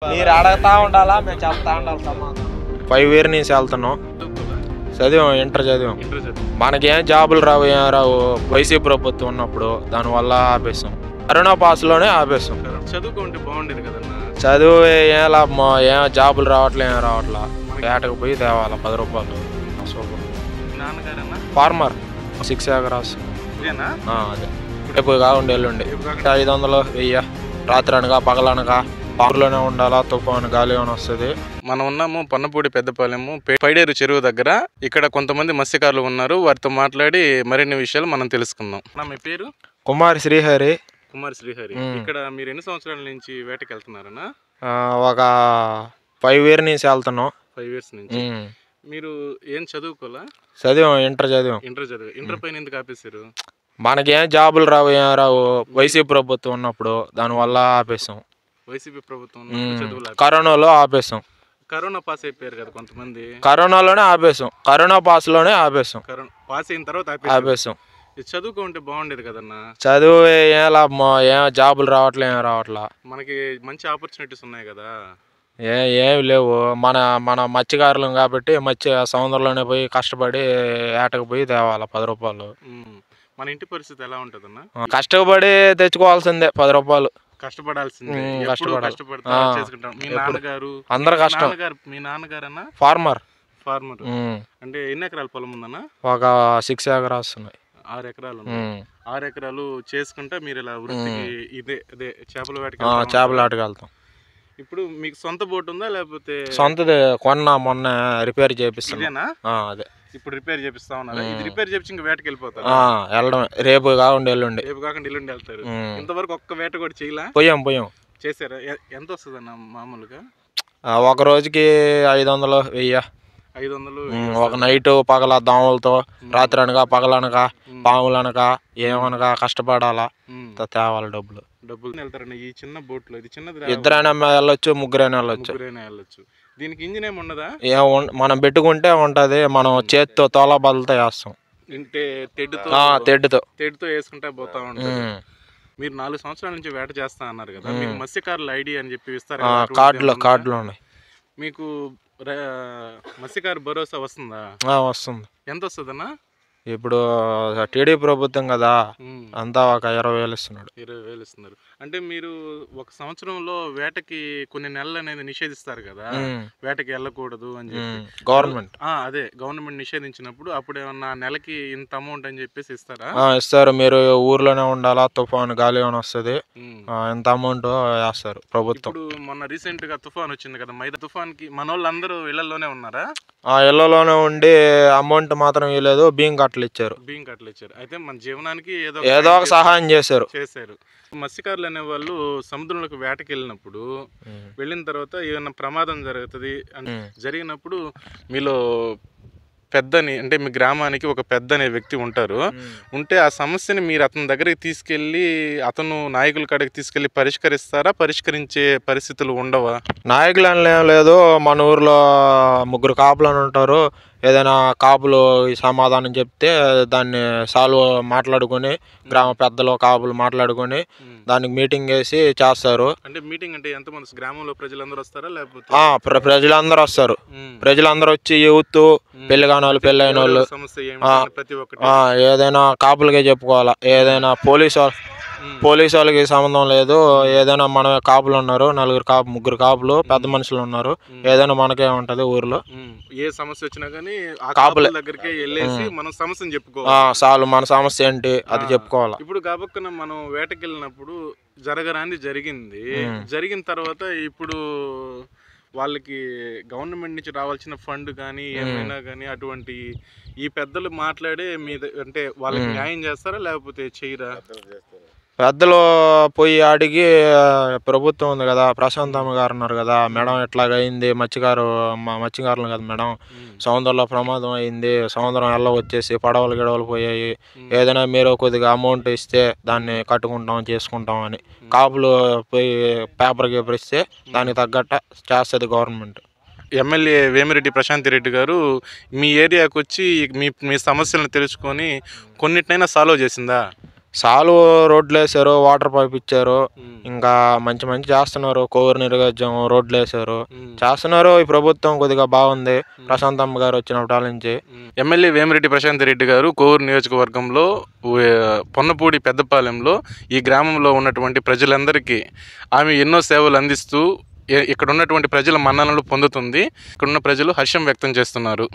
మీరు అడగతా ఉండాలా, మేము చెప్తా ఉండాలి సమాధానం. 5 ఇయర్ నుంచి వెళ్తున్నాం. చదివాం, ఇంటర్ చదివాం. మనకేం జాబులు రావు, ఏం రావు. వైసీపీ ప్రభుత్వం ఉన్నప్పుడు దానివల్ల ఆపేసాం. కరోనా పాస్లోనే ఆపేసాం. చదువుకుంటే బాగుండేది కదన్నా. చదువు ఏం లాభం, ఏం జాబులు రావట్లే, ఏం రావట్లా. ఏటకు పోయి తేవాల 10 రూపాయలు. నాన్నగారన్నా ఫార్మర్ 6 acres. ఇదేనా? అదే రేపు కాకుండా ఎల్లుండి 500, 1000 రాత్రి అనగా పగలనగా పారులోనే ఉండాలా. తుఫాను గాలి అని వస్తుంది. మనం ఉన్నాము పన్నపూడి పెద్దపాలెము పైడేరు చెరువు దగ్గర. ఇక్కడ కొంతమంది మత్స్యకారులు ఉన్నారు. వారితో మాట్లాడి మరిన్ని విషయాలు మనం తెలుసుకుందాం. మీ పేరు? కుమారి శ్రీహరి. కుమారి శ్రీహరి. ఇక్కడ మీరు ఎన్ని సంవత్సరాల నుంచి వేటకి వెళ్తున్నారన్నా? ఒక 5 ఇయర్ నుంచి వెళ్తున్నాం. 5 years నుంచి. మీరు ఏం చదువుకోవాలా? చదివాం, ఇంటర్ చదివాం. ఇంటర్ పైన ఎందుకు ఆపేశారు? మనకేం జాబులు రావు, ఏం రావు. వైసీపీ ప్రభుత్వం ఉన్నప్పుడు దానివల్ల ఆపేసాం. వైసీపీ ప్రభుత్వం చదువులు కరోనాలో ఆపేసాం. కరోనా పాస్ అయిపోయారు కదా కొంతమంది. కరోనాలోనే ఆపేసాం. కరోనా పాస్లోనే ఆపేసాం. కరోనా పాస్ అయిన తర్వాత ఆపేసాం. చదువుకుంటే బాగుండేది కదన్నా. చదువు ఏం లాభం, ఏం జాబులు రావట్లే, ఏం రావట్లా. మనకి మంచి ఆపర్చునిటీస్ ఉన్నాయి కదా. ఏమి లేవు. మన మత్స్యకారులం కాబట్టి సముద్రంలోనే పోయి కష్టపడి ఏటకు పోయి తేవాలి 10 రూపాయలు. మన ఇంటి పరిస్థితి ఎలా ఉంటుందన్నా? కష్టపడి తెచ్చుకోవాల్సిందే 10 రూపాయలు. కష్టపడాల్సిందే. మీ నాన్నగారు అందరు కష్టం. మీ నాన్నగారన్నా ఫార్మర్. అంటే ఎన్ని ఎకరాల పొలం ఉందన్నా? ఒక 6 acres ఉన్నాయి. 6 ఎకరాలు. 6 ఎకరాలు చేసుకుంటా మీరు ఇలా వృత్తికి ఇదే చేపల వేటకి వెళ్తాం. ఇప్పుడు మీకు సొంత బోట్ ఉందా లేకపోతే? సొంతది మొన్న రిపేర్ చేపిస్తాను. అదే ఇప్పుడు రిపేర్ చేపిస్తా ఉన్నారు. ఇది రిపేర్ చేపించి ఇంకా వేటకి వెళ్ళిపోతారు. వెళ్ళడం రేపు కాకుండా ఎల్లుండి. వెళ్తారు. ఇంతవరకు ఒక్క వేట కూడా చేయలే? పోయాం. చేశారా? ఎంత వస్తుంది అన్న మామూలుగా? ఒక రోజుకి 500, 1000. 500. ఒక నైట్ పగల దోమలతో, రాత్రి అనగా పగలనగా పాములనగా ఏమనగా కష్టపడాలా. తేవాలి డబ్బులు వెళ్తారండి ఈ చిన్న బోట్ లో. ఇది చిన్నది. 2 వెళ్ళొచ్చు, 3 వెళ్ళొచ్చు. దీనికి ఇంజిన్ ఏమి ఉండదా? మనం పెట్టుకుంటే ఉంటది. మనం చేతితో తోలా బలతో వేస్తాం. తెడ్డుతో వేసుకుంటే పోతా ఉంటాం. మీరు 4 సంవత్సరాల నుంచి వేట చేస్తా అన్నారు కదా. మీకు మత్స్యకారుల ఐడి అని చెప్పి ఇస్తారు. కార్డులు ఉన్నాయి. మీకు మత్స్యకారు భరోసా వస్తుందా? వస్తుంది. ఎంత వస్తుందన్నా? ఇప్పుడు టీడీపీ ప్రభుత్వం కదా, అంతా ఒక 20,000 ఇస్తున్నాడు. 20,000 ఇస్తున్నారు. అంటే మీరు ఒక సంవత్సరంలో వేటకి కొన్ని నెలలు అనేది నిషేధిస్తారు కదా, వేటకి వెళ్ళకూడదు అని చెప్పి గవర్నమెంట్. అదే గవర్నమెంట్ నిషేధించినప్పుడు అప్పుడు ఏమన్నా నెలకి ఇంత అమౌంట్ అని చెప్పేసి ఇస్తారా? ఇస్తారు. మీరు ఊర్లోనే ఉండాలా, తుఫాను గాలి అని వస్తుంది, ఇంత అమౌంట్ వేస్తారు ప్రభుత్వం. ఇప్పుడు మొన్న రీసెంట్ గా తుఫాన్ వచ్చింది కదా, మైదా తుఫాన్ కి మన వాళ్ళందరూ ఇళ్లలోనే ఉన్నారా? ఇళ్లలోనే ఉండి అమౌంట్ మాత్రం ఇవ్వలేదు, బియ్యం కట్టలు ఇచ్చారు. అయితే మన జీవనానికి ఏదో ఒక సహాయం చేశారు. మత్స్యకారులు అనే వాళ్ళు సముద్రంలోకి వేటకి వెళ్ళిన తర్వాత ఏమైనా ప్రమాదం జరిగినప్పుడు మీలో పెద్దని, అంటే మీ గ్రామానికి ఒక పెద్ద అనే వ్యక్తి ఉంటారు. ఉంటే ఆ సమస్యని మీరు అతని దగ్గరికి తీసుకెళ్ళి అతను నాయకుల కాడికి తీసుకెళ్ళి పరిష్కరిస్తారా? పరిష్కరించే పరిస్థితులు ఉండవా? నాయకులు అని ఏం లేదు. మన ఊర్లో 3 కాపులు అని ఉంటారు. ఏదైనా కాపులు ఈ సమాధానం చెప్తే దాన్ని సాల్వ్ మాట్లాడుకొని, గ్రామ పెద్దలు కాపులు మాట్లాడుకొని దానికి మీటింగ్ వేసి చేస్తారు. అంటే మీటింగ్ అంటే ఎంతమంది? గ్రామంలో ప్రజలందరూ వస్తారా లేకపోతే? ప్రజలందరూ వస్తారు. ప్రజలందరూ వచ్చి యూత్, పెళ్లి కాని వాళ్ళు, పెళ్ళైన వాళ్ళు, ఏదైనా కాపులకే చెప్పుకోవాలా. ఏదైనా పోలీసు వాళ్ళకి సంబంధం లేదు. ఏదైనా మన కాపులు ఉన్నారు, 3 కాపులు పెద్ద మనుషులు ఉన్నారు. ఏదైనా మనకే ఉంటది ఊర్లో. ఏ సమస్య వచ్చినా కానీ కాపుల దగ్గరికి వెళ్ళేసి మనం సమస్యను చెప్పుకోవాలి. చాలు, మన సమస్య ఏంటి అది చెప్పుకోవాలి. ఇప్పుడు కాబోక్కన మనం వేటకి వెళ్ళినప్పుడు జరగరాంది జరిగిన తర్వాత ఇప్పుడు వాళ్ళకి గవర్నమెంట్ నుంచి రావాల్సిన ఫండ్ కానీ ఏమైనా కానీ అటువంటి ఈ పెద్దలు మాట్లాడే మీద అంటే వాళ్ళకి న్యాయం చేస్తారా లేకపోతే చేయరా? పెద్దలు పోయి అడిగి, ప్రభుత్వం ఉంది కదా, ప్రశాంతమ్మ గారు ఉన్నారు కదా, మేడం ఎట్లాగైంది, మత్స్యకారులు కదా మేడం, సముద్రంలో ప్రమాదం అయింది, సముద్రం వచ్చేసి పడవలు పోయాయి, ఏదైనా మీరు కొద్దిగా అమౌంట్ ఇస్తే దాన్ని కట్టుకుంటాం, చేసుకుంటాం అని కాపులు పోయి పేపర్ ఇస్తే దానికి తగ్గట్టు చేస్తుంది గవర్నమెంట్. ఎమ్మెల్యే వేమిరెడ్డి ప్రశాంత్ రెడ్డి గారు మీ ఏరియాకి వచ్చి మీ సమస్యలను తెలుసుకొని కొన్నిటినైనా సాల్వ్ చేసిందా? సాలు రోడ్లు వేసారు, వాటర్ పైప్ ఇచ్చారు, ఇంకా మంచి మంచి చేస్తున్నారు. కోవూరు నిర్గజ్యం రోడ్లు వేసారు, చేస్తున్నారు. ఈ ప్రభుత్వం కొద్దిగా బాగుంది ప్రశాంతమ్మ గారు వచ్చినప్పటి నుంచి. ఎమ్మెల్యే వేమిరెడ్డి ప్రశాంత్ రెడ్డి గారు కోవూరు నియోజకవర్గంలో పొన్నపూడి పెద్దపాలెంలో ఈ గ్రామంలో ఉన్నటువంటి ప్రజలందరికీ ఆమె ఎన్నో సేవలు అందిస్తూ ఇక్కడ ఉన్నటువంటి ప్రజల మన్ననలు పొందుతుంది. ఇక్కడున్న ప్రజలు హర్షం వ్యక్తం చేస్తున్నారు.